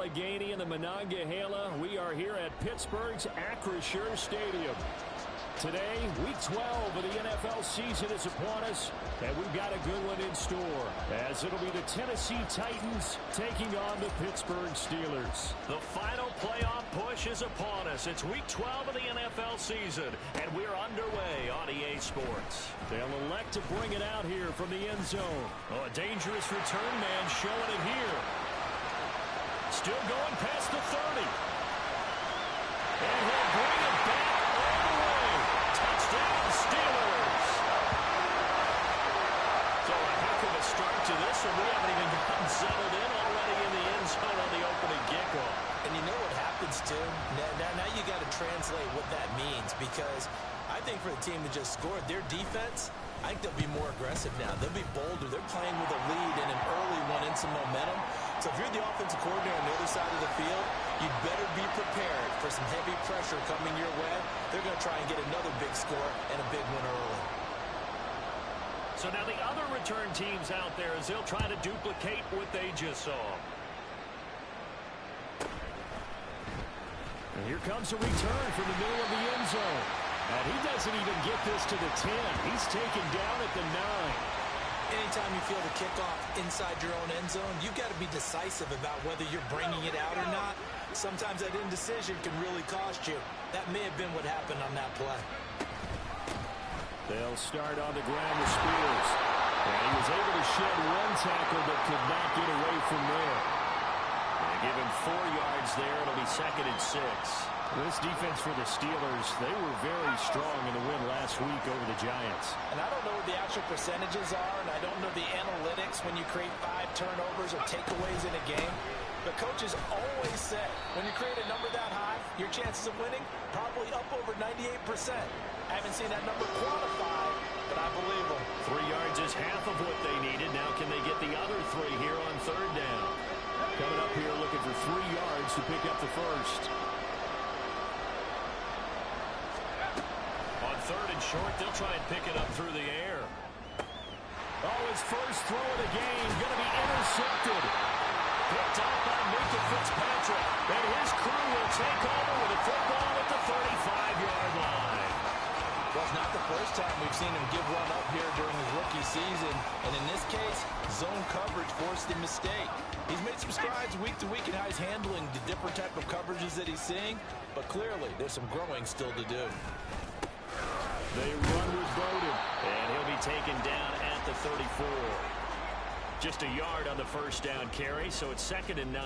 Allegheny in the Monongahela. We are here at Pittsburgh's Acrisure Stadium. Today, Week 12 of the NFL season is upon us, and we've got a good one in store, as it'll be the Tennessee Titans taking on the Pittsburgh Steelers. The final playoff push is upon us. It's Week 12 of the NFL season, and we're underway on EA Sports. They'll elect to bring it out here from the end zone. Oh, a dangerous return man showing it here. Still going past the 30. And he'll bring it back all the way. Touchdown, Steelers. So a heck of a start to this one. We haven't even gotten settled in already in the end zone on the opening kickoff. And you know what happens, too? Now you got to translate what that means, because I think for the team that just scored, their defense, I think they'll be more aggressive now. They'll be bolder. They're playing with a lead and an early one and some momentum. So if you're the offensive coordinator on the other side of the field, you'd better be prepared for some heavy pressure coming your way. They're going to try and get another big score and a big one early. So now the other return teams out there, as they'll try to duplicate what they just saw. And here comes a return from the middle of the end zone. And he doesn't even get this to the 10. He's taken down at the 9. Anytime you feel the kickoff inside your own end zone, you've got to be decisive about whether you're bringing it out or not. Sometimes that indecision can really cost you. That may have been what happened on that play. They'll start on the ground with Spears. And he was able to shed one tackle but could not get away from there. They give him 4 yards there. It'll be 2nd and 6. This defense for the Steelers, they were very strong in the win last week over the Giants. And I don't know what the actual percentages are, and I don't know the analytics when you create 5 turnovers or takeaways in a game. But coaches always say, when you create a number that high, your chances of winning probably up over 98%. I haven't seen that number quantified, but I believe them. 3 yards is half of what they needed. Now can they get the other 3 here on 3rd down? Coming up here looking for 3 yards to pick up the first. On 3rd and short, they'll try and pick it up through the air. Oh, his first throw of the game going to be intercepted. Picked up by Minkah Fitzpatrick. And his crew will take over with a football at the 35-yard line. Well, it's not the first time we've seen him give one up here during his rookie season. And in this case, zone coverage forced a mistake. He's made some strides week to week in how he's handling the different type of coverages that he's seeing. But clearly, there's some growing still to do. They run with Bowden. And he'll be taken down at the 34. Just a yard on the first down carry, so it's 2nd and 9.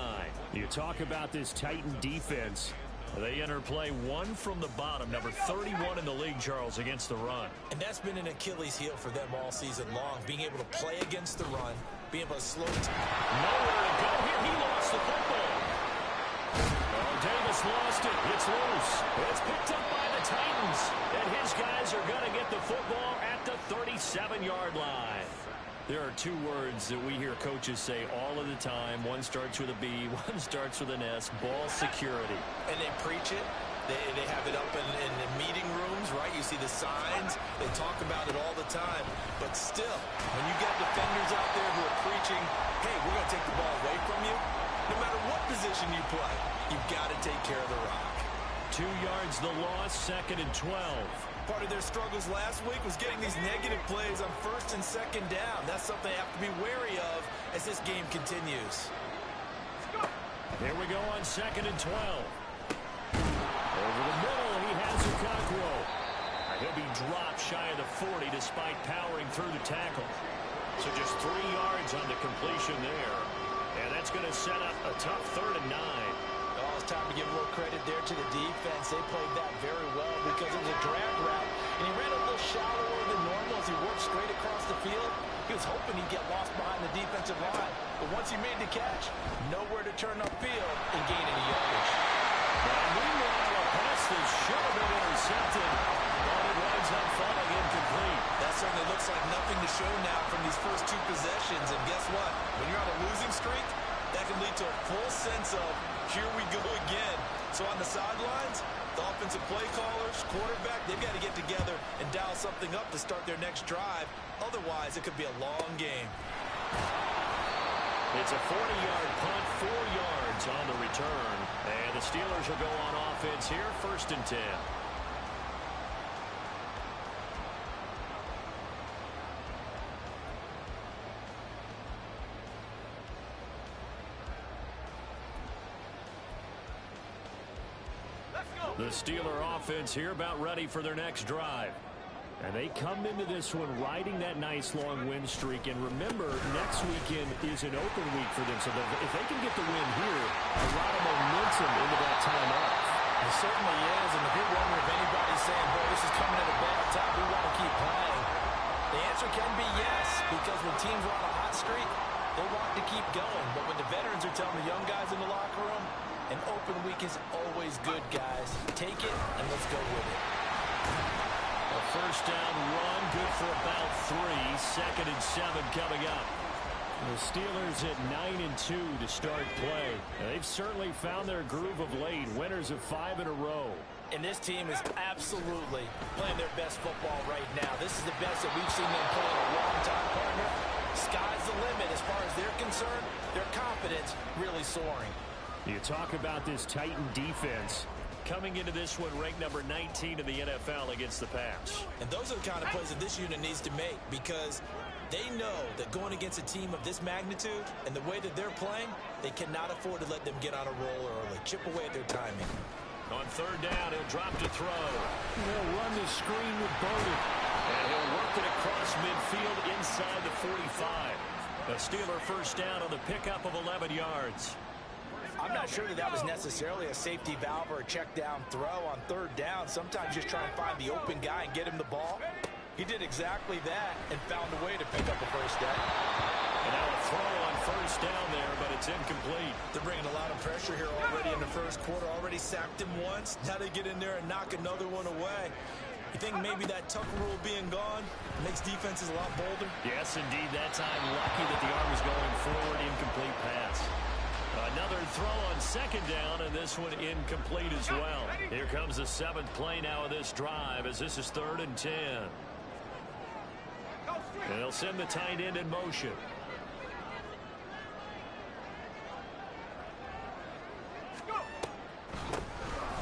You talk about this Titan defense. They enter play 1 from the bottom, number 31 in the league, Charles, against the run. And that's been an Achilles heel for them all season long, being able to play against the run, being able to slow it. Nowhere to go here. He lost the football. Oh, Davis lost it. It's loose. It's picked up by the Titans. And his guys are going to get the football at the 37-yard line. There are 2 words that we hear coaches say all of the time. One starts with a B, one starts with an S, ball security. And they preach it. They have it up in the meeting rooms, right? You see the signs. They talk about it all the time. But still, when you got defenders out there who are preaching, hey, we're going to take the ball away from you, no matter what position you play, you've got to take care of the rock. 2 yards the loss, 2nd and 12. Part of their struggles last week was getting these negative plays on 1st and 2nd down. That's something they have to be wary of as this game continues. Here we go on 2nd and 12. Over the middle, he has Okonkwo. He'll be dropped shy of the 40 despite powering through the tackle. So just 3 yards on the completion there. And that's going to set up a tough 3rd and 9. Oh, it's time to give a little credit there to the defense. They played that very well because it was a drag route, and he ran a little shallower than normal as he worked straight across the field. He was hoping he'd get lost behind the defensive line, but once he made the catch, nowhere to turn upfield and gain any yardage. And meanwhile, a pass that should have been intercepted, but it winds up falling incomplete. That certainly looks like nothing to show now from these first 2 possessions, and guess what? When you're on a losing streak, that can lead to a full sense of, here we go again. So on the sidelines, the offensive play callers, quarterback, they've got to get together and dial something up to start their next drive. Otherwise, it could be a long game. It's a 40-yard punt, 4 yards on the return. And the Steelers will go on offense here, 1st and 10. The Steeler offense here about ready for their next drive. And they come into this one riding that nice long win streak. And remember, next weekend is an open week for them. So if they can get the win here, a lot of momentum into that time off. It certainly is. And if you're wondering if anybody's saying, boy, this is coming at a bad time, we want to keep playing, the answer can be yes. Because when teams are on a hot streak, they want to keep going. But when the veterans are telling the young guys in the locker room, an open week is always good, guys. Take it, and let's go with it. A first down run, good for about 3. 2nd and 7 coming up. The Steelers at 9-2 to start play. They've certainly found their groove of late. Winners of 5 in a row. And this team is absolutely playing their best football right now. This is the best that we've seen them play in a long time, partner. Sky's the limit as far as they're concerned. Their confidence really soaring. You talk about this Titan defense coming into this one ranked number 19 in the NFL against the pass. And those are the kind of plays that this unit needs to make, because they know that going against a team of this magnitude and the way that they're playing, they cannot afford to let them get on a roll early. Chip away at their timing. On 3rd down, he'll drop to throw. He'll run the screen with Bowden. And he'll work it across midfield inside the 45. A Steeler first down on the pickup of 11 yards. I'm not sure that was necessarily a safety valve or a check down throw on 3rd down. Sometimes just try and find the open guy and get him the ball. He did exactly that and found a way to pick up a first down. And now a throw on 1st down there, but it's incomplete. They're bringing a lot of pressure here already in the 1st quarter. Already sacked him once. Now they get in there and knock another one away. You think maybe that Tucker rule being gone makes defenses a lot bolder? Yes, indeed. That time, lucky that the arm was going forward. Incomplete pass. Another throw on 2nd down, and this one incomplete as well. Here comes the 7th play now of this drive, as this is 3rd and 10. And they'll send the tight end in motion.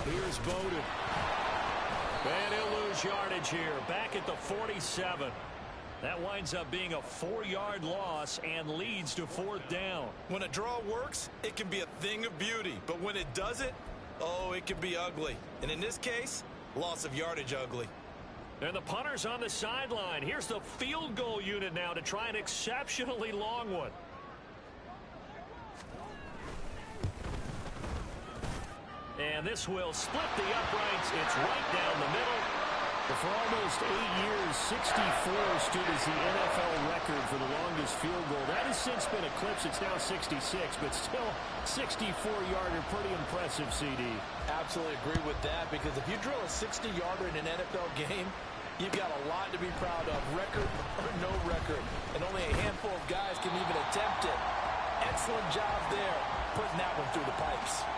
Here's Bowden. And he'll lose yardage here, back at the 47. That winds up being a 4-yard loss and leads to 4th down. When a draw works, it can be a thing of beauty. But when it doesn't, oh, it can be ugly. And in this case, loss of yardage ugly. And the punter's on the sideline. Here's the field goal unit now to try an exceptionally long one. And this will split the uprights. It's right down the middle. For almost 8 years, 64 stood as the NFL record for the longest field goal. That has since been eclipsed. It's now 66, but still 64-yarder. Pretty impressive, CD. Absolutely agree with that, because if you drill a 60-yarder in an NFL game, you've got a lot to be proud of, record or no record. And only a handful of guys can even attempt it. Excellent job there, putting that one through the pipes.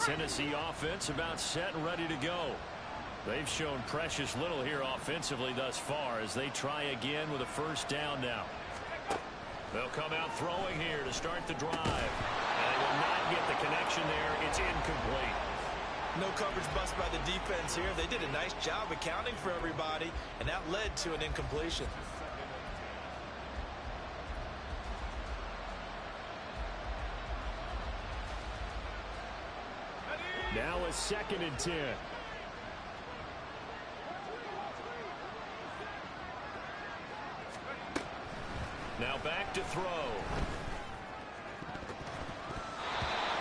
Tennessee offense about set and ready to go. They've shown precious little here offensively thus far as they try again with a first down now. They'll come out throwing here to start the drive. And they will not get the connection there. It's incomplete. No coverage bust by the defense here. They did a nice job accounting for everybody, and that led to an incompletion. Now a 2nd and 10. Now back to throw.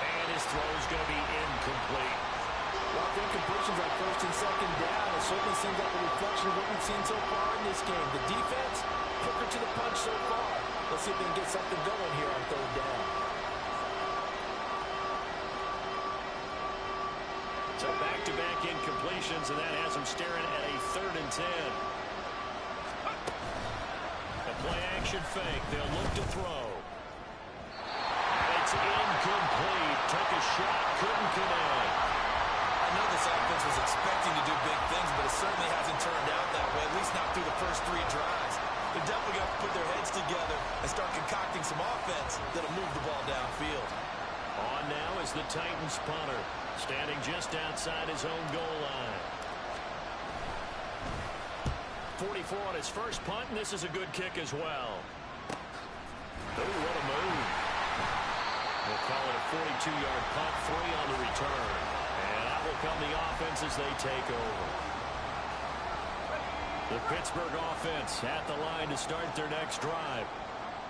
And his throw is going to be incomplete. Well, the incompletions on 1st and 2nd down, it certainly seems like a reflection of what we've seen so far in this game. The defense, quicker to the punch so far. Let's see if they can get something going here on 3rd down. So back-to-back incompletions, and that has them staring at a 3rd and 10. A play-action fake. They'll look to throw. And it's incomplete. shot couldn't connect. I know this offense was expecting to do big things, but it certainly hasn't turned out that way, at least not through the first 3 drives. They're definitely going to put their heads together and start concocting some offense that'll move the ball downfield. On now is the Titans punter, standing just outside his own goal line. 44 on his first punt, and this is a good kick as well. Oh, what a move. We'll call it a 42-yard punt, 3 on the return. And out will come the offense as they take over. The Pittsburgh offense at the line to start their next drive.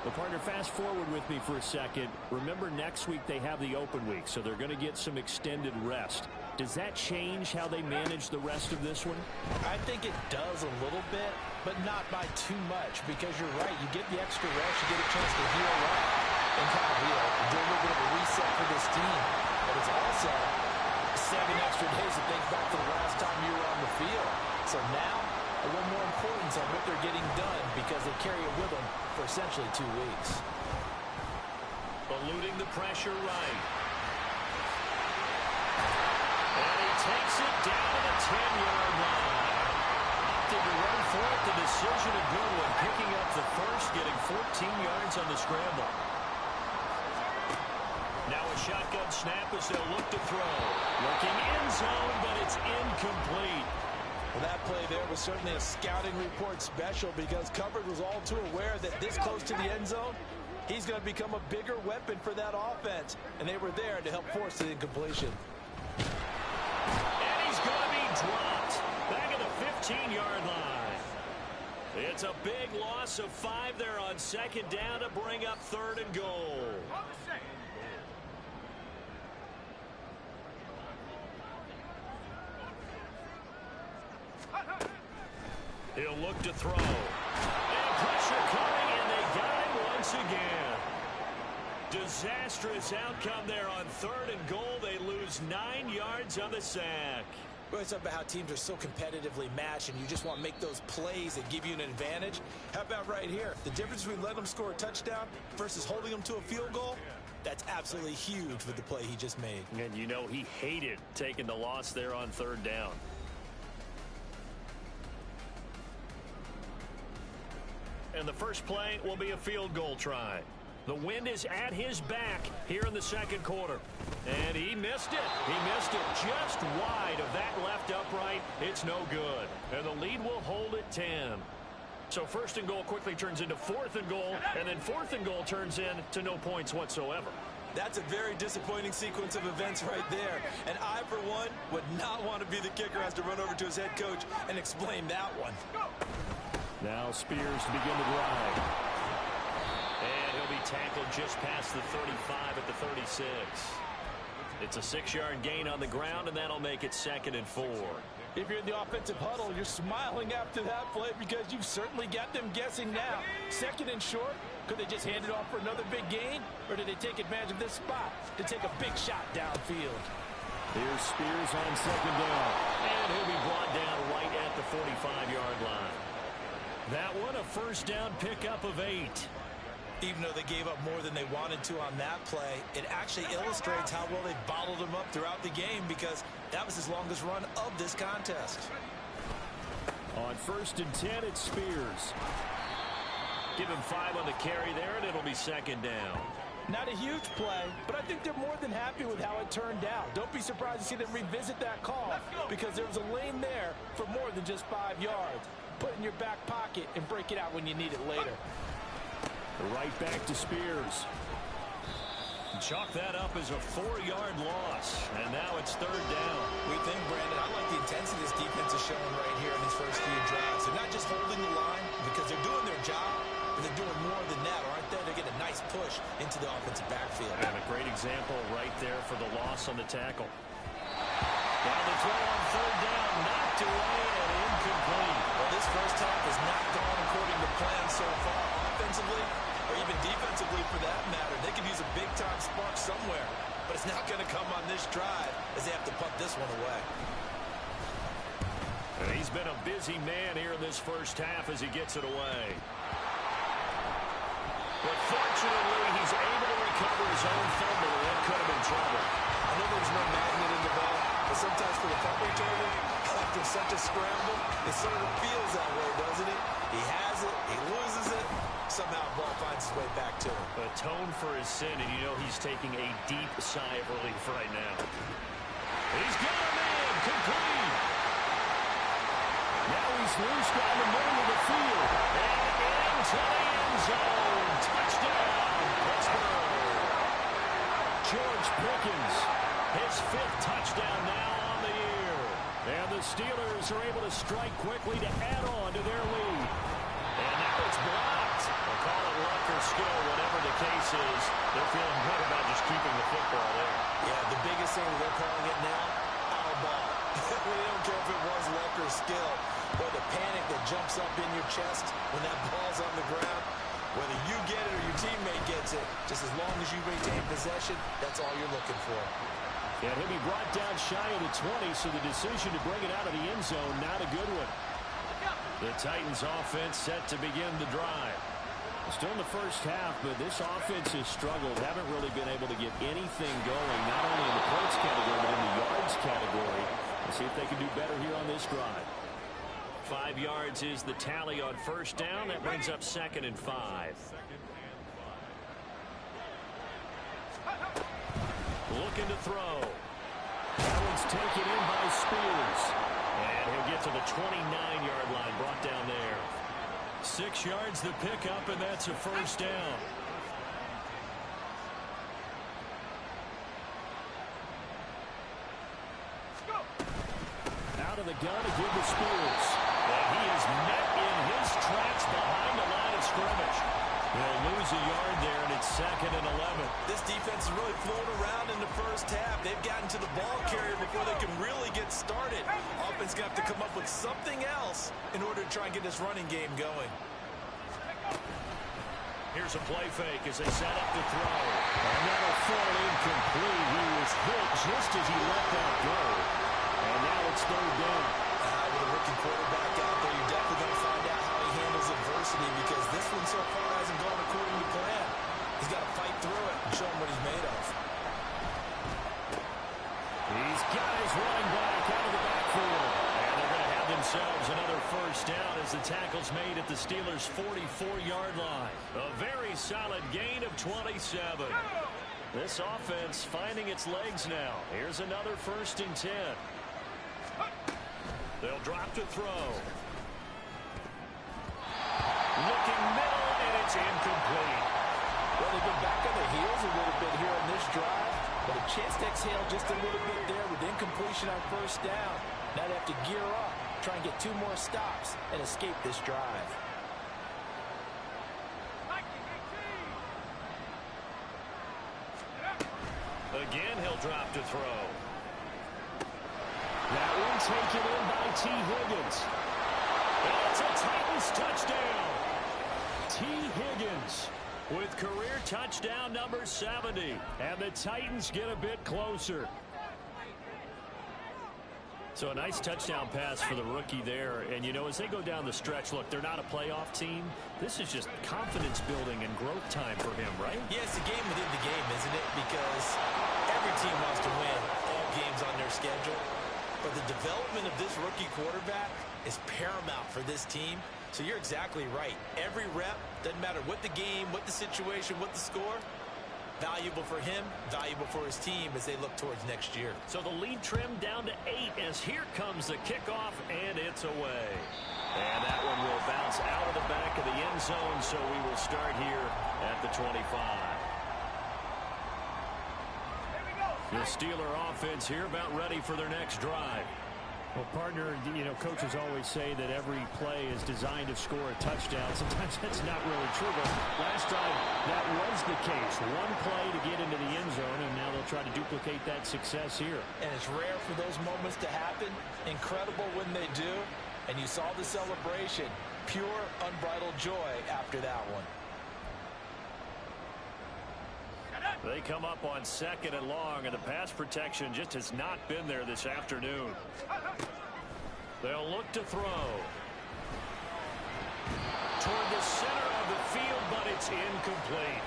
Well, partner, fast forward with me for a second. Remember, next week they have the open week, so they're going to get some extended rest. Does that change how they manage the rest of this one? I think it does a little bit, but not by too much, because you're right. You get the extra rest, you get a chance to heal up and kind of do a little bit of a reset for this team. But it's also 7 extra days to think back to the last time you were on the field. So now, a little more importance on what they're getting done because they carry it with them for essentially 2 weeks. Eluding the pressure right. And he takes it down to the 10-yard line. Opted to run for it. The decision a good one. Picking up the first, getting 14 yards on the scramble. Now a shotgun snap as they'll look to throw. Looking end zone, but it's incomplete. Well, that play there was certainly a scouting report special because Covered was all too aware that this close to the end zone, he's going to become a bigger weapon for that offense. And they were there to help force the incompletion. And he's going to be dropped back at the 15-yard line. It's a big loss of 5 there on second down to bring up 3rd and goal. He'll look to throw. And pressure coming, and they got him once again. Disastrous outcome there on 3rd and goal. They lose 9 yards on the sack. Well, it's about how teams are so competitively matched, and you just want to make those plays that give you an advantage. How about right here? The difference between letting them score a touchdown versus holding them to a field goal, that's absolutely huge with the play he just made. And you know he hated taking the loss there on 3rd down. And the first play will be a field goal try. The wind is at his back here in the second quarter. And he missed it. He missed it just wide of that left upright. It's no good. And the lead will hold at 10. So 1st and goal quickly turns into 4th and goal. And then 4th and goal turns into no points whatsoever. That's a very disappointing sequence of events right there. And I, for one, would not want to be the kicker who has to run over to his head coach and explain that one. Now Spears to begin the drive. And he'll be tackled just past the 35 at the 36. It's a 6-yard gain on the ground, and that'll make it 2nd and 4. If you're in the offensive huddle, you're smiling after that play because you've certainly got them guessing now. 2nd and short, could they just hand it off for another big gain? Or did they take advantage of this spot to take a big shot downfield? Here's Spears on 2nd down. And he'll be brought down right at the 45-yard line. That one a 1st down pickup of 8. Even though they gave up more than they wanted to on that play, it actually illustrates how well they bottled him up throughout the game because that was his longest run of this contest. On 1st and 10, it's Spears. Give him 5 on the carry there, and it'll be 2nd down. Not a huge play, but I think they're more than happy with how it turned out. Don't be surprised to see them revisit that call because there was a lane there for more than just 5 yards. Put it in your back pocket and break it out when you need it later. Right back to Spears. Chalk that up as a 4-yard loss. And now it's 3rd down. We think, Brandon, I like the intensity this defense is showing right here in these first few drives. They're not just holding the line because they're doing their job, but they're doing more than that, aren't they? They're getting a nice push into the offensive backfield. And a great example right there for the loss on the tackle. Down the throw on 3rd down, knocked away and incomplete. Well, this first half has not gone according to plan so far. Offensively, or even defensively for that matter, they could use a big-time spark somewhere. But it's not going to come on this drive as they have to punt this one away. And he's been a busy man here in this first half as he gets it away. But fortunately, he's able to recover his own fumble, and that could have been trouble. know there's no magnet in the ball, but sometimes for the punt returner, after such a scramble, it sort of feels that way, doesn't it? He has it, he loses it, somehow the ball finds its way back to him. Atone for his sin, and you know he's taking a deep sigh of relief right now. He's got a man, complete. Now he's loose down the middle of the field. And into the end zone. Touchdown, Pittsburgh. George Pickens, his 5th touchdown now on the year. And the Steelers are able to strike quickly to add on to their lead. And now it's blocked. They'll call it luck or skill, whatever the case is. They're feeling good about just keeping the football there. Yeah, the biggest thing they're calling it now, our ball. We don't care if it was luck or skill, or the panic that jumps up in your chest when that ball's on the ground. Whether you get it or your teammate gets it, just as long as you retain possession, that's all you're looking for. And he'll be brought down shy of the 20, so the decision to bring it out of the end zone, not a good one. The Titans offense set to begin the drive. Still in the first half, but this offense has struggled. Haven't really been able to get anything going, not only in the points category, but in the yards category. Let's see if they can do better here on this drive. 5 yards is the tally on first down. That brings up 2nd and 5. Looking to throw. That one's taken in by Spears. And he'll get to the 29-yard line, brought down there. 6 yards the pickup, and that's a first down. Out of the gun again to Spears. And he is met in his tracks behind the line of scrimmage. They'll lose a yard there, and it's 2nd and 11. This defense is really flown around in the first half. They've gotten to the ball carrier before they can really get started. Offense going to have to come up with something else in order to try and get this running game going. Here's a play fake as they set up to throw. And that'll fall incomplete. He was hit just as he let that go. And now it's 3rd down. With a rookie quarterback out there, you're definitely going to find out how he handles adversity, because this one so far hasn't gone according to plan. He's got to fight through it and show him what he's made of. These guys running back out of the backfield. And they're going to have themselves another first down as the tackle's made at the Steelers' 44-yard line. A very solid gain of 27. This offense finding its legs now. Here's another 1st and 10. They'll drop to throw. Looking middle, and it's incomplete. Well, they've been back on their heels a little bit here on this drive, but a chance to exhale just a little bit there with incompletion on first down. Now they have to gear up, try and get 2 more stops, and escape this drive. Again, he'll drop to throw. That one taken in by T. Higgins. And it's a Titans touchdown. T. Higgins with career touchdown number 70. And the Titans get a bit closer. So a nice touchdown pass for the rookie there. And, you know, as they go down the stretch, look, they're not a playoff team. This is just confidence building and growth time for him, right? Yeah, it's a game within the game, isn't it? Because every team wants to win all games on their schedule. But the development of this rookie quarterback is paramount for this team. So you're exactly right. Every rep, doesn't matter what the game, what the situation, what the score, valuable for him, valuable for his team as they look towards next year. So the lead trimmed down to 8 as here comes the kickoff, and it's away. And that one will bounce out of the back of the end zone, so we will start here at the 25. The Steeler offense here about ready for their next drive. Well, partner, you know, coaches always say that every play is designed to score a touchdown. Sometimes that's not really true, but last time that was the case. One play to get into the end zone, and now they'll try to duplicate that success here. And it's rare for those moments to happen. Incredible when they do. And you saw the celebration. Pure, unbridled joy after that one. They come up on 2nd and long, and the pass protection just has not been there this afternoon. They'll look to throw. Toward the center of the field, but it's incomplete.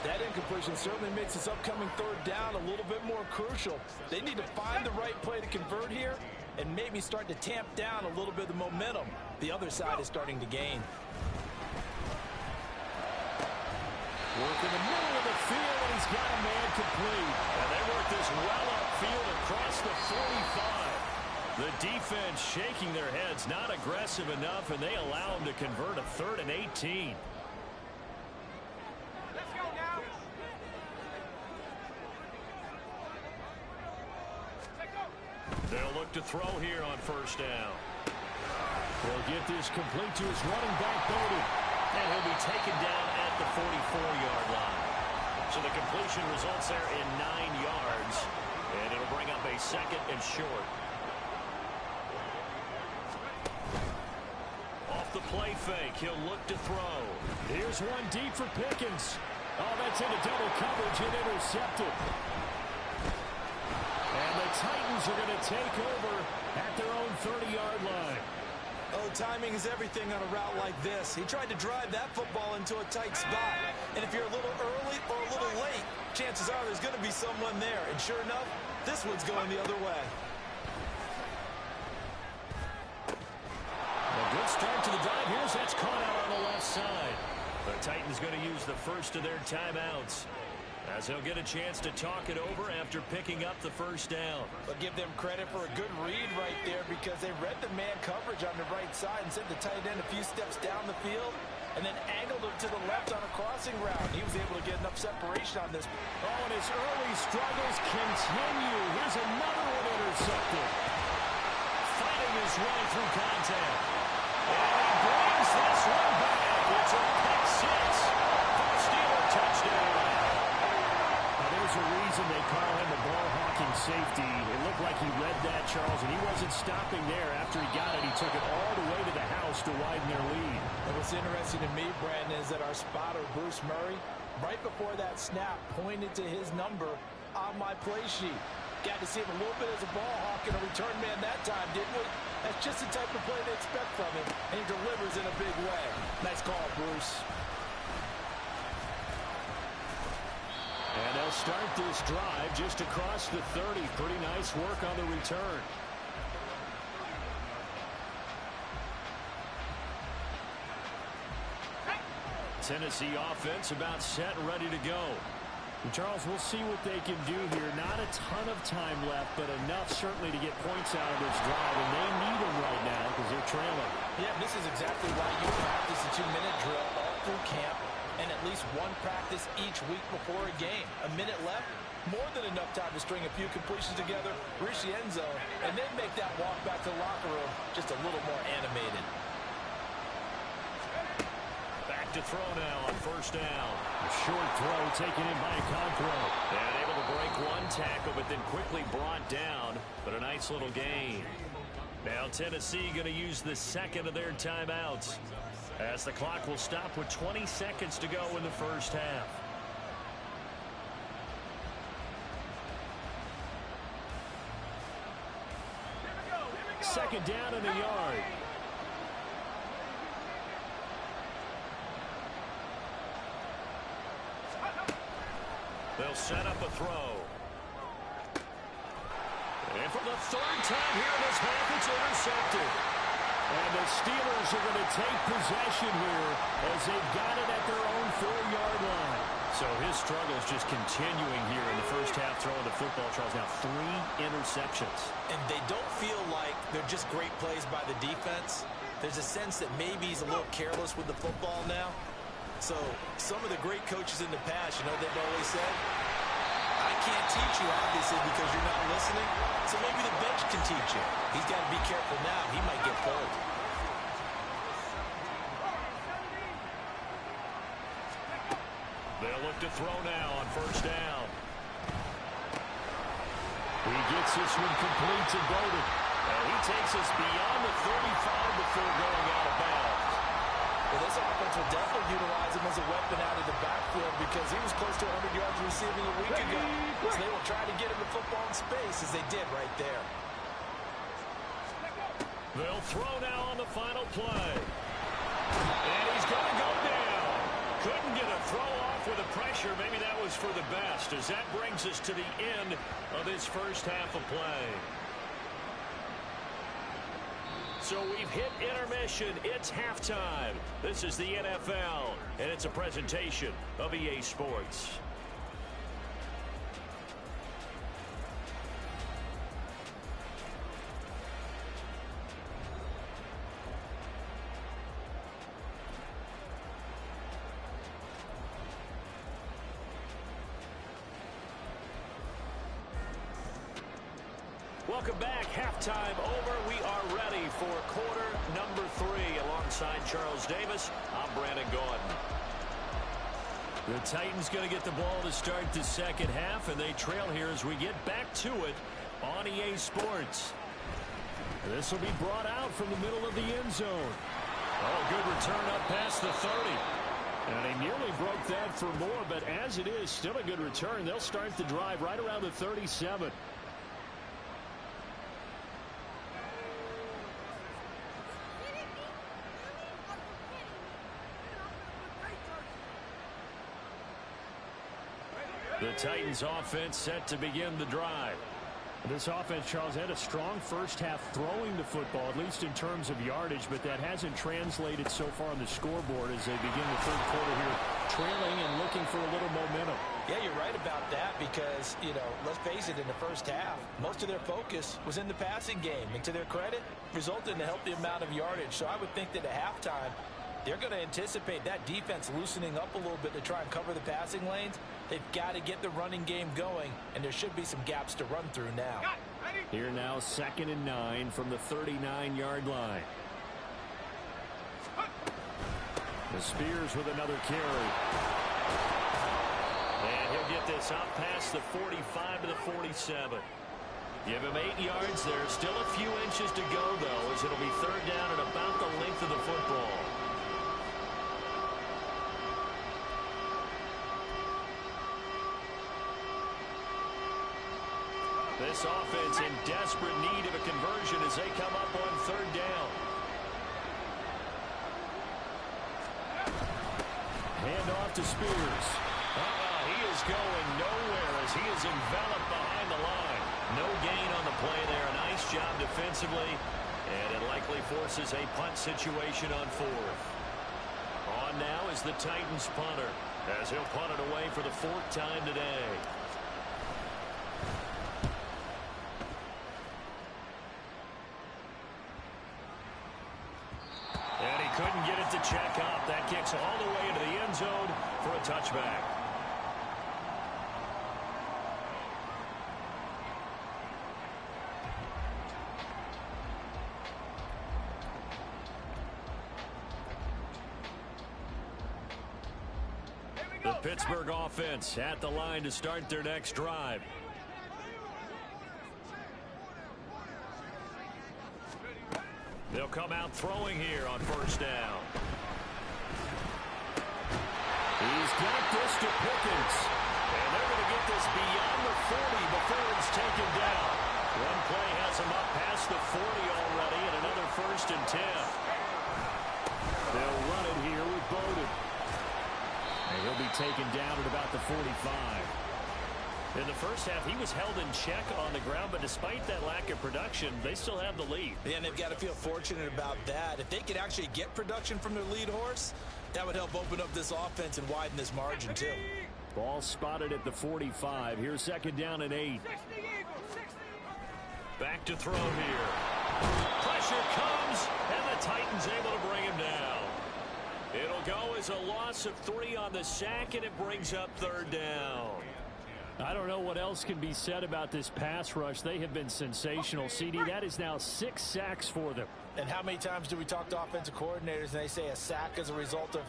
That incompletion certainly makes this upcoming 3rd down a little bit more crucial. They need to find the right play to convert here and maybe start to tamp down a little bit of the momentum the other side is starting to gain. Work in the middle of the field, and he's got a man complete. And they work this well upfield across the 45. The defense shaking their heads, not aggressive enough, and they allow him to convert a 3rd and 18. Let's go now. They'll look to throw here on 1st down. They'll get this complete to his running back, Bowden. And he'll be taken down at the 44-yard line. So the completion results there in 9 yards. And it'll bring up a 2nd and short. Off the play fake, he'll look to throw. Here's one deep for Pickens. Oh, that's into double coverage and intercepted. And the Titans are going to take over at their own 30-yard line. Oh, timing is everything on a route like this. He tried to drive that football into a tight spot. And if you're a little early or a little late, chances are there's going to be someone there. And sure enough, this one's going the other way. A good start to the drive. Here's that's caught out on the left side. The Titans going to use the first of their timeouts, as they'll get a chance to talk it over after picking up the 1st down. But give them credit for a good read right there, because they read the man coverage on the right side and sent the tight end a few steps down the field and then angled him to the left on a crossing route. He was able to get enough separation on this. Oh, and his early struggles continue. Here's another one intercepted. Fighting his way through contact. And he brings this one back. It's a pick 6 for the Steeler touchdown. There's a reason they call him a ball-hawking safety. It looked like he read that, Charles, and he wasn't stopping there. After he got it, he took it all the way to the house to widen their lead. And what's interesting to me, Brandon, is that our spotter, Bruce Murray, right before that snap, pointed to his number on my play sheet. Got to see him a little bit as a ball hawk and a return man that time, didn't we? That's just the type of play they expect from him, and he delivers in a big way. Nice call, Bruce. And they'll start this drive just across the 30. Pretty nice work on the return. Tennessee offense about set and ready to go. And Charles, we'll see what they can do here. Not a ton of time left, but enough certainly to get points out of this drive. And they need them right now because they're trailing. Yeah, this is exactly why you practice a 2-minute drill all through camp, and at least one practice each week before a game. A minute left, more than enough time to string a few completions together, reach the end zone, and then make that walk back to the locker room just a little more animated. Back to throw now on 1st down. A short throw taken in by Okonkwo. And able to break one tackle, but then quickly brought down. But a nice little gain. Now Tennessee going to use the 2nd of their timeouts, as the clock will stop with 20 seconds to go in the 1st half. Second down in the yard. They'll set up a throw. And for the 3rd time here in this half, it's intercepted. And the Steelers are going to take possession here as they've got it at their own 4-yard line. So his struggles just continuing here in the 1st half throwing the football, Charles. Now 3 interceptions. And they don't feel like they're just great plays by the defense. There's a sense that maybe he's a little careless with the football now. So some of the great coaches in the past, you know, they've always said, I can't teach you, obviously, because you're not listening. So maybe the bench can teach you. He's got to be careful now. He might get pulled. They'll look to throw now on 1st down. He gets this one complete to Bowden. And he takes us beyond the 35 before going out of bounds. Well, this offense will definitely utilize him as a weapon out of the backfield, because he was close to 100 yards receiving a week ago. So they will try to get him the football in space, as they did right there. They'll throw now on the final play. And he's going to go down. Couldn't get a throw off off with the pressure. Maybe that was for the best, as that brings us to the end of this first half of play. So we've hit intermission. It's halftime. This is the NFL, and it's a presentation of EA Sports. Welcome back. Halftime over. We are ready for quarter number 3. Alongside Charles Davis, I'm Brandon Gaudin. The Titans going to get the ball to start the second half, and they trail here as we get back to it on EA Sports. This will be brought out from the middle of the end zone. Oh, good return up past the 30. And they nearly broke that for more, but as it is, still a good return. They'll start the drive right around the 37. The Titans offense set to begin the drive. This offense, Charles, had a strong first half throwing the football, at least in terms of yardage, but that hasn't translated so far on the scoreboard as they begin the third quarter here, trailing and looking for a little momentum. Yeah, you're right about that because, let's face it, in the first half, most of their focus was in the passing game. And to their credit, resulted in a healthy amount of yardage. So I would think that at halftime, they're going to anticipate that defense loosening up a little bit to try and cover the passing lanes. They've got to get the running game going, and there should be some gaps to run through now. Here now, 2nd and 9 from the 39-yard line. The Spears with another carry. And he'll get this out past the 45 to the 47. Give him 8 yards there. Still a few inches to go, though, as it'll be third down at about the length of the football. This offense in desperate need of a conversion as they come up on third down. Hand off to Spears. He is going nowhere as he is enveloped behind the line. No gain on the play there. A nice job defensively, and it likely forces a punt situation on 4th. On now is the Titans punter as he'll punt it away for the 4th time today. Couldn't get it to check up. That kicks all the way into the end zone for a touchback. The Pittsburgh offense at the line to start their next drive. They'll come out throwing here on first down. He's got this to Pickens. And they're going to get this beyond the 40 before it's taken down. One play has him up past the 40 already, and another 1st and 10. They'll run it here with Bowden. And he'll be taken down at about the 45. In the first half, he was held in check on the ground, but despite that lack of production, they still have the lead. Yeah, and they've got to feel fortunate about that. If they could actually get production from their lead horse, that would help open up this offense and widen this margin, too. Ball spotted at the 45. Here's 2nd down and 8. Back to throw here. Pressure comes, and the Titans able to bring him down. It'll go as a loss of 3 on the sack, and it brings up third down. I don't know what else can be said about this pass rush. They have been sensational. CD, that is now 6 sacks for them. And how many times do we talk to offensive coordinators and they say a sack is a result of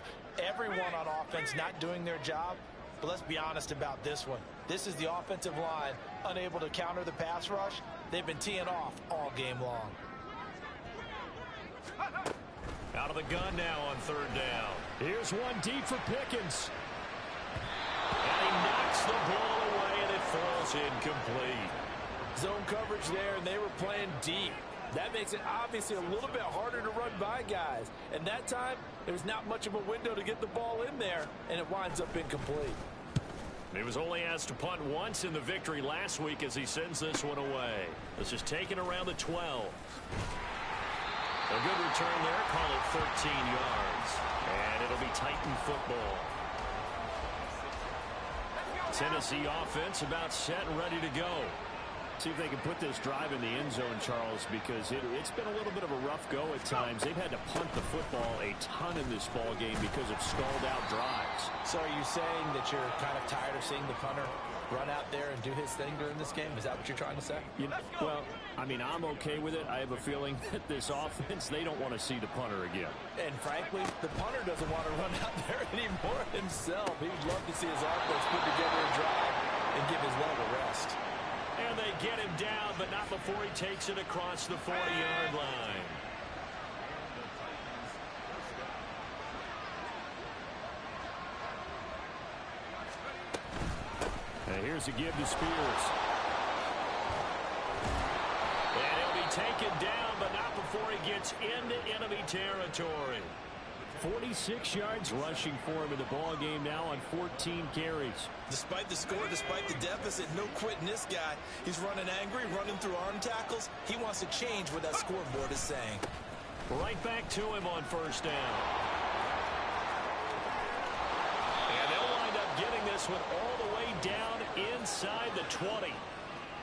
everyone on offense not doing their job? But let's be honest about this one. This is the offensive line unable to counter the pass rush. They've been teeing off all game long. Out of the gun now on third down. Here's one deep for Pickens. And he knocks the ball away, and it falls incomplete. Zone coverage there, and they were playing deep. That makes it obviously a little bit harder to run by guys. And that time, there's not much of a window to get the ball in there, and it winds up incomplete. He was only asked to punt once in the victory last week as he sends this one away. This is taken around the 12. A good return there. Call it 13 yards. And it'll be Titan football. Tennessee offense about set and ready to go. See if they can put this drive in the end zone, Charles, because it's been a little bit of a rough go at times. They've had to punt the football a ton in this ball game because of stalled-out drives. So are you saying that you're kind of tired of seeing the punter run out there and do his thing during this game? Is that what you're trying to say? Well, I mean, I'm okay with it. I have a feeling that this offense, they don't want to see the punter again. And frankly, the punter doesn't want to run out there anymore himself. He'd love to see his offense put together a drive and give his leg a rest. And they get him down, but not before he takes it across the 40-yard line. And here's a give to Spears. And he'll be taken down, but not before he gets into enemy territory. 46 yards rushing for him in the ball game now on 14 carries. Despite the score, despite the deficit, no quitting this guy. He's running angry, running through arm tackles. He wants to change what that scoreboard is saying. Right back to him on first down. And they'll wind up getting this one all the way down inside the 20.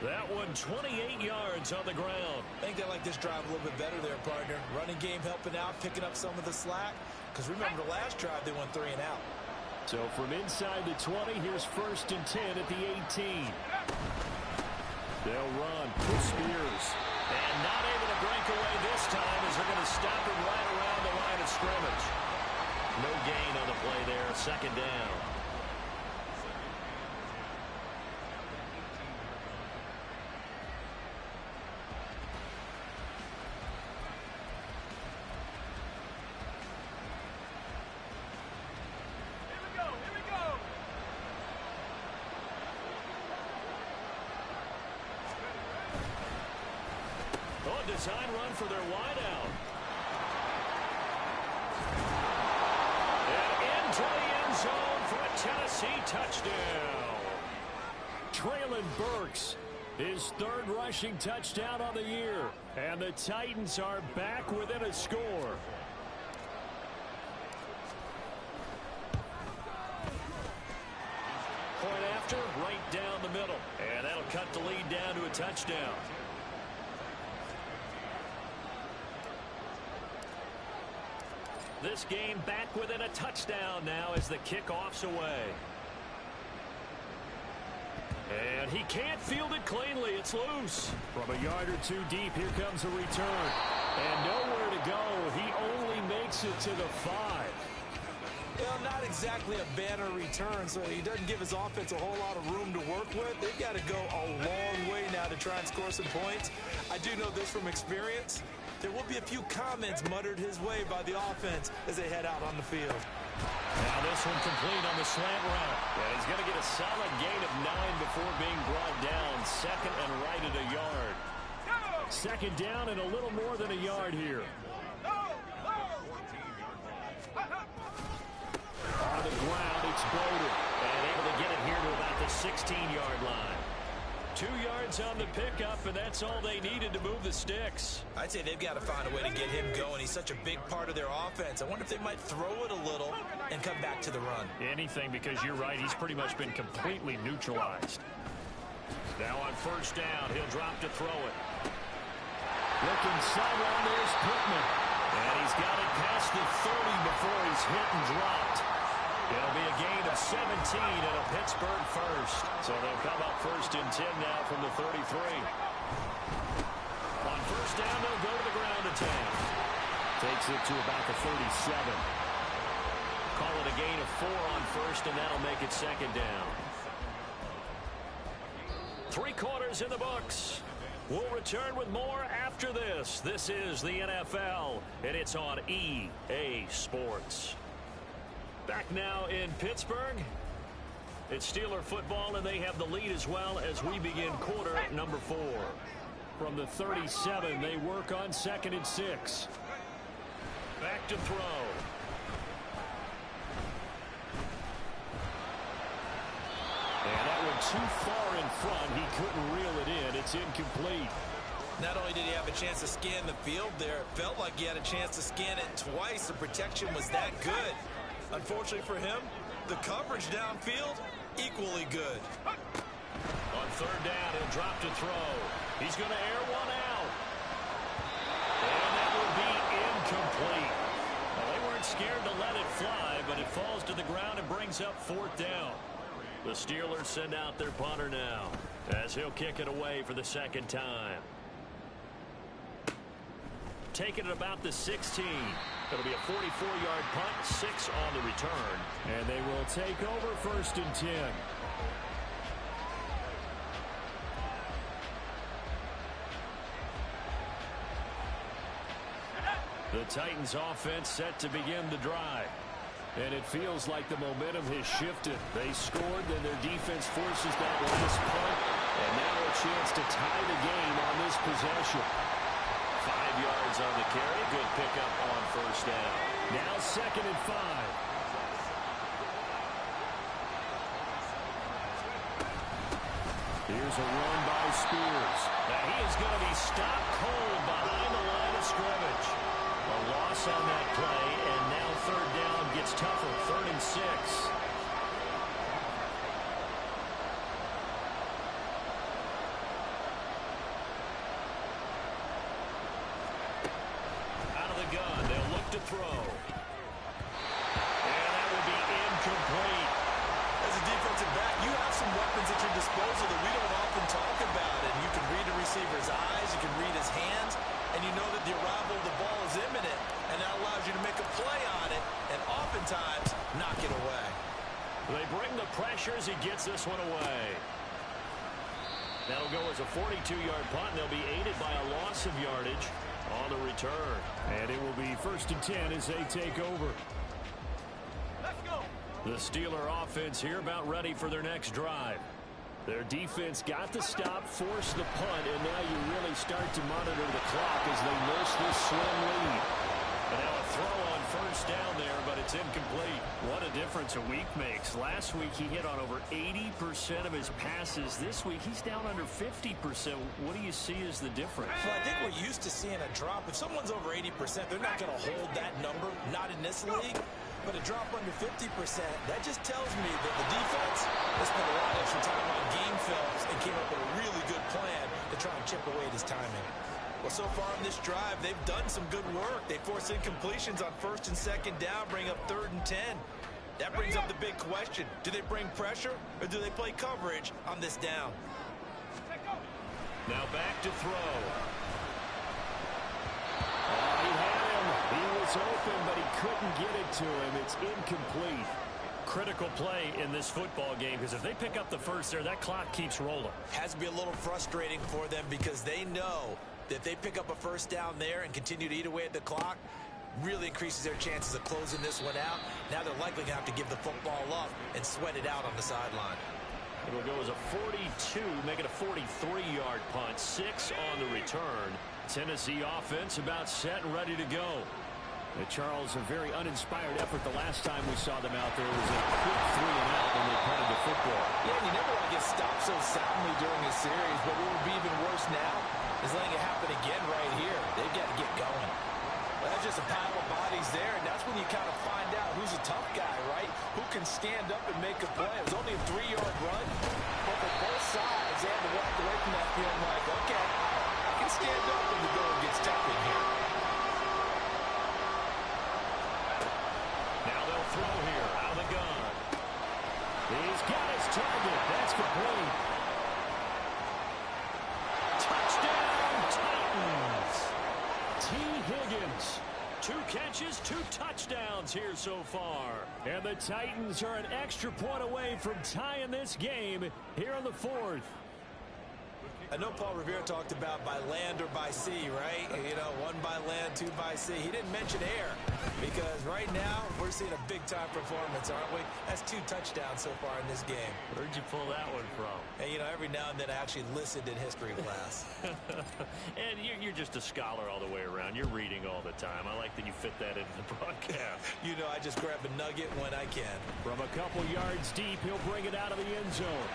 That one 28 yards on the ground. I think they like this drive a little bit better there, partner. Running game helping out, picking up some of the slack. Because remember, the last drive they went 3 and out. So from inside the 20, here's 1st and 10 at the 18. They'll run with Spears. And not able to break away this time as they're going to stop him right around the line of scrimmage. No gain on the play there, 2nd down. Design run for their wideout. And into the end zone for a Tennessee touchdown. Traylon Burks, his 3rd rushing touchdown on the year. And the Titans are back within a score. Point after, right down the middle. And that'll cut the lead down to a touchdown. This game back within a touchdown now as the kickoff's away. And he can't field it cleanly. It's loose. From a yard or 2 deep, here comes a return. And nowhere to go. He only makes it to the 5. Well, not exactly a banner return, so he doesn't give his offense a whole lot of room to work with. They've got to go a long way now to try and score some points. I do know this from experience. There will be a few comments muttered his way by the offense as they head out on the field. Now this one complete on the slant route. And he's going to get a solid gain of 9 before being brought down. 2nd and right at a yard. 2nd down and a little more than a yard here. On the ground, exploded. And able to get it here to about the 16-yard line. 2 yards on the pickup, and that's all they needed to move the sticks. I'd say they've got to find a way to get him going. He's such a big part of their offense. I wonder if they might throw it a little and come back to the run. Anything, because you're right, he's pretty much been completely neutralized. Now on 1st down, he'll drop to throw it. Looking sideline, there's Pittman. And he's got it past the 30 before he's hit and dropped. It'll be a gain of 17 and a Pittsburgh 1st. So they'll come up 1st and 10 now from the 33. On 1st down, they'll go to the ground attack. Takes it to about the 37. Call it a gain of 4 on 1st, and that'll make it 2nd down. 3 quarters in the books. We'll return with more after this. This is the NFL, and it's on EA Sports. Back now in Pittsburgh. It's Steeler football, and they have the lead as well as we begin quarter number 4. From the 37, they work on 2nd and 6. Back to throw. And that one too far in front. He couldn't reel it in. It's incomplete. Not only did he have a chance to scan the field there, it felt like he had a chance to scan it twice. The protection was that good. Unfortunately for him, the coverage downfield, equally good. On 3rd down, he'll drop to throw. He's going to air one out. And that will be incomplete. Well, they weren't scared to let it fly, but it falls to the ground and brings up 4th down. The Steelers send out their punter now, as he'll kick it away for the 2nd time. Taking it about the 16. It'll be a 44-yard punt, 6 on the return. And they will take over 1st and 10. The Titans offense set to begin the drive. And it feels like the momentum has shifted. They scored, then their defense forces that last punt. And now a chance to tie the game on this possession. 5 yards on the carry. Good pickup on 1st down. Now 2nd and 5. Here's a run by Spears. Now he is going to be stopped cold behind the line of scrimmage. A loss on that play, and now 3rd down gets tougher. 3rd and 6. Out of the gun, they'll look to throw. And that will be incomplete. As a defensive back, you have some weapons at your disposal that we don't often talk about. And you can read a receiver's eyes, you can read his hands, and you know that the arrival of the ball is imminent, and that allows you to make a play on it and oftentimes knock it away. They bring the pressure as he gets this one away. That'll go as a 42-yard punt, and they'll be aided by a loss of yardage on the return. And it will be 1st and 10 as they take over. Let's go. The Steeler offense here about ready for their next drive. Their defense got the stop, forced the punt, and now you really start to monitor the clock as they miss this slim lead. And now a throw on 1st down there, but it's incomplete. What a difference a week makes. Last week he hit on over 80% of his passes. This week he's down under 50%. What do you see as the difference? Well, I think we're used to seeing a drop. If someone's over 80%, they're not going to hold that number, not in this league. But a drop under 50%, that just tells me that the defense has spent a lot of extra time on game films and came up with a really good plan to try and chip away at his timing. Well, so far in this drive, they've done some good work. They force incompletions on 1st and 2nd down, bring up 3rd and 10. That brings up the big question. Do they bring pressure or do they play coverage on this down? Now back to throw. He had him. He was open, but he couldn't get it to him. It's incomplete. Critical play in this football game, because if they pick up the first there, that clock keeps rolling. Has to be a little frustrating for them because they know that if they pick up a 1st down there and continue to eat away at the clock, really increases their chances of closing this one out. Now they're likely going to have to give the football up and sweat it out on the sideline. It'll go as a 42, make it a 43-yard punt, 6 on the return. Tennessee offense about set and ready to go. Charles, a very uninspired effort the last time we saw them out there. It was a quick 3 and out when they punted the football. Yeah, and you never want to get stopped so soundly during a series, but what would be even worse now is letting it happen again right here. They've got to get going. Well, that's just a pile of bodies there, and that's when you kind of find out who's a tough guy, right? Who can stand up and make a play. It was only a 3-yard run, but for both sides, they had to walk away from that feeling like, okay, I can stand up when the going gets tough in here. Now they'll throw here out of the gun. He's got his target. That's complete. Touchdown, Titans. T. Higgins. 2 catches, 2 touchdowns here so far. And the Titans are an extra point away from tying this game here in the 4th. I know Paul Revere talked about by land or by sea, right? You know, one by land, two by sea. He didn't mention air because right now we're seeing a big-time performance, aren't we? That's 2 touchdowns so far in this game. Where'd you pull that one from? And, you know, every now and then I actually listened in history class. And you're just a scholar all the way around. You're reading all the time. I like that you fit that into the broadcast. You know, I just grab a nugget when I can. From a couple yards deep, he'll bring it out of the end zone.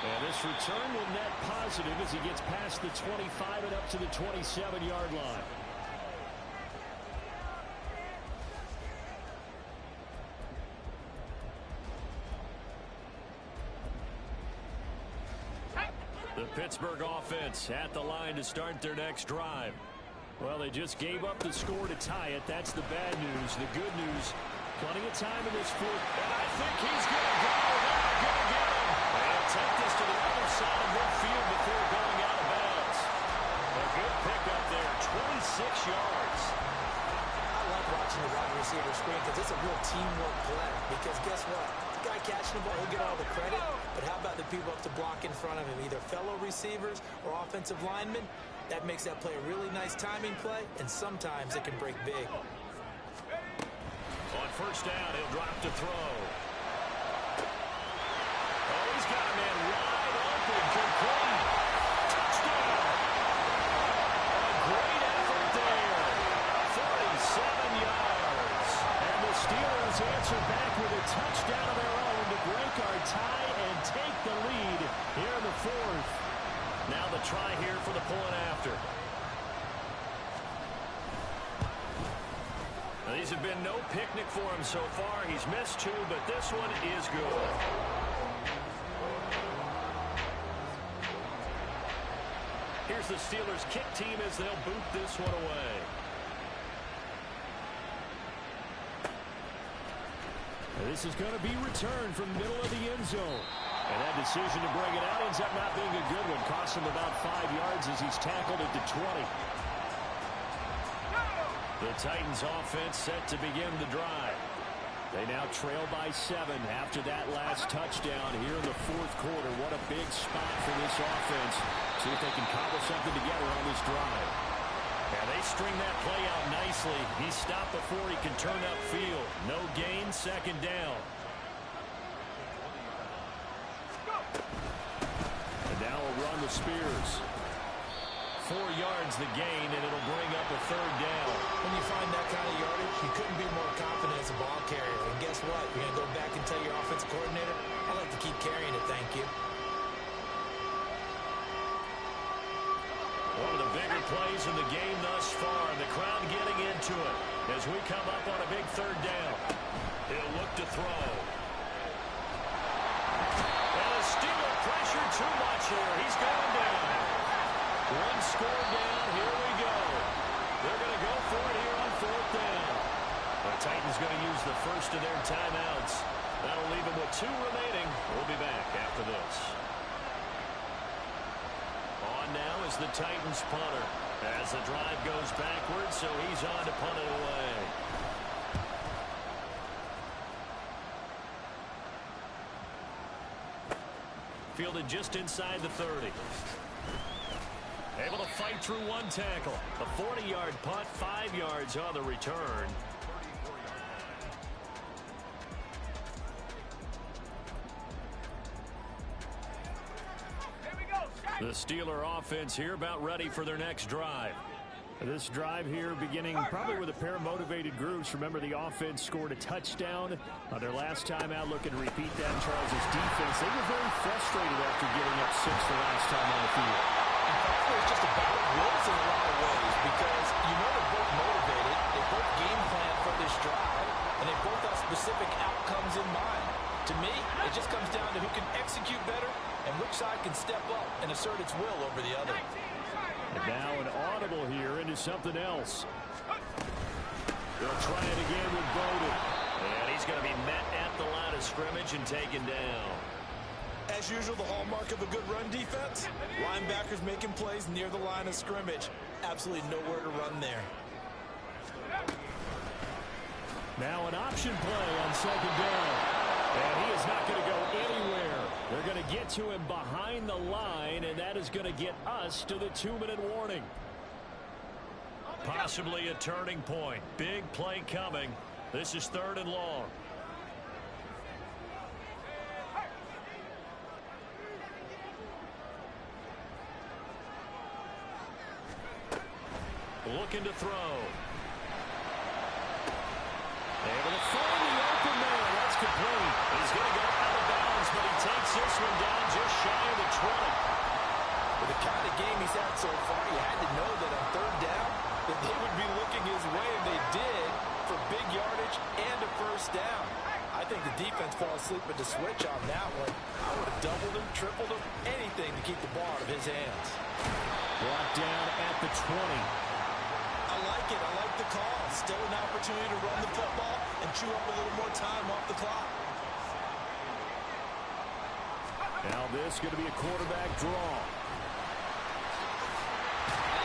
And this return will net positive as he gets past the 25 and up to the 27-yard line. The Pittsburgh offense at the line to start their next drive. Well, they just gave up the score to tie it. That's the bad news. The good news, plenty of time in this fourth. And I think he's going to go. They're not going to get him. They'll take this to the other side of midfield before going out of bounds. A good pickup there, 26 yards. I like watching the wide receiver screen because it's a real teamwork play. Because guess what? The guy catching the ball, he'll get all the credit. But how about the people up to block in front of him, either fellow receivers or offensive linemen? That makes that play a really nice timing play, and sometimes it can break big. On first down, he'll drop to throw. Oh, he's got a man wide open, complete. Touchdown. A great effort there. 47 yards. And the Steelers answer back with a touchdown of their own to break our tie and take the lead here in the fourth. Now the try here for the point after. Now, these have been no picnic for him so far. He's missed 2, but this one is good. Here's the Steelers kick team as they'll boot this one away. Now, this is going to be returned from the middle of the end zone. And that decision to bring it out ends up not being a good one. Costs him about 5 yards as he's tackled at the 20. The Titans offense set to begin the drive. They now trail by 7 after that last touchdown here in the fourth quarter. What a big spot for this offense. See if they can cobble something together on this drive. And they string that play out nicely. He stopped before he can turn upfield. No gain, second down. And now we'll run the Spears. 4 yards the gain, and it'll bring up a third down. When you find that kind of yardage, you couldn't be more confident as a ball carrier. And guess what? You're going to go back and tell your offensive coordinator, I'd like to keep carrying it, thank you. One of the bigger plays in the game thus far, and the crowd getting into it as we come up on a big third down. He'll look to throw. And the Steelers pressure too much here. He's going down. One score down. Here we go. They're going to go for it here on fourth down. The Titans going to use the first of their timeouts. That'll leave them with 2 remaining. We'll be back after this. On now is the Titans punter as the drive goes backwards, so he's on to punt it away. Fielded just inside the 30. Able to fight through one tackle. A 40-yard punt, 5 yards on the return. The Steeler offense here about ready for their next drive. This drive here beginning probably with a pair of motivated groups. Remember, the offense scored a touchdown on their last time out. Looking to repeat that in Charles' defense. They were very frustrated after giving up 6 the last time on the field. In fact, it was just about wills in a lot of ways because you know they're both motivated. They both game plan for this drive, and they both have specific outcomes in mind. To me, it just comes down to who can execute better and which side can step up and assert its will over the other. And now an audible here into something else. They'll try it again with Bowden. And he's going to be met at the line of scrimmage and taken down. As usual, the hallmark of a good run defense, linebackers making plays near the line of scrimmage. Absolutely nowhere to run there. Now an option play on second down. And he is not going to go anywhere. They're going to get to him behind the line, and that is going to get us to the 2-minute warning. Possibly a turning point. Big play coming. This is 3rd and long. Looking to throw. Able to find the open man. That's complete. He's going to go out of bounds, but he takes this one down just shy of the 20. With the kind of game he's had so far, you had to know that on 3rd down, that they would be looking his way, and they did, for big yardage and a 1st down. I think the defense fell asleep at the switch on that one. I would have doubled him, tripled him, anything to keep the ball out of his hands. Brought down at the 20. I like it. I like the call. Still an opportunity to run the football and chew up a little more time off the clock. Now this is going to be a quarterback draw.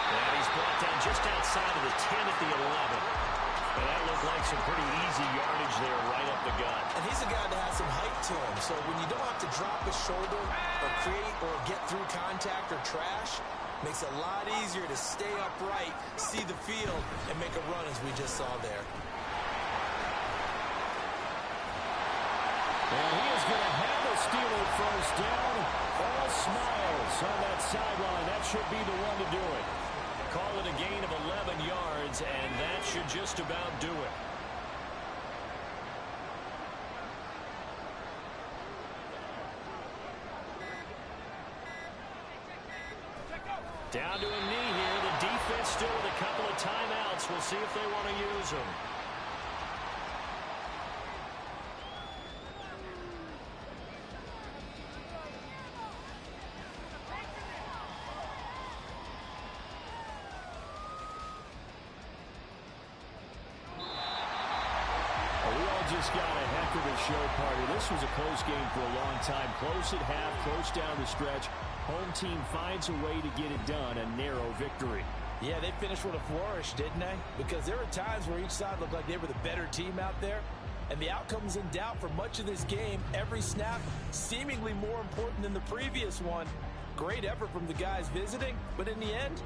And he's brought down just outside of the 10 at the 11. And that looked like some pretty easy yardage there right up the gut. And he's a guy that has some height to him. So when you don't have to drop his shoulder or create or get through contact or trash, makes it a lot easier to stay upright, see the field, and make a run as we just saw there. And he is going to have a Steeler 1st down. All smiles on that sideline. That should be the one to do it. Call it a gain of 11 yards, and that should just about do it. Down to a knee here. The defense still with a couple of timeouts. We'll see if they want to use them. We all just got a heck of a show party. This was a close game for a long time. Close at half, close down the stretch. Home team finds a way to get it done, a narrow victory. Yeah, they finished with a flourish, didn't they? Because there were times where each side looked like they were the better team out there, and the outcome's in doubt for much of this game. Every snap seemingly more important than the previous one. Great effort from the guys visiting, but in the end,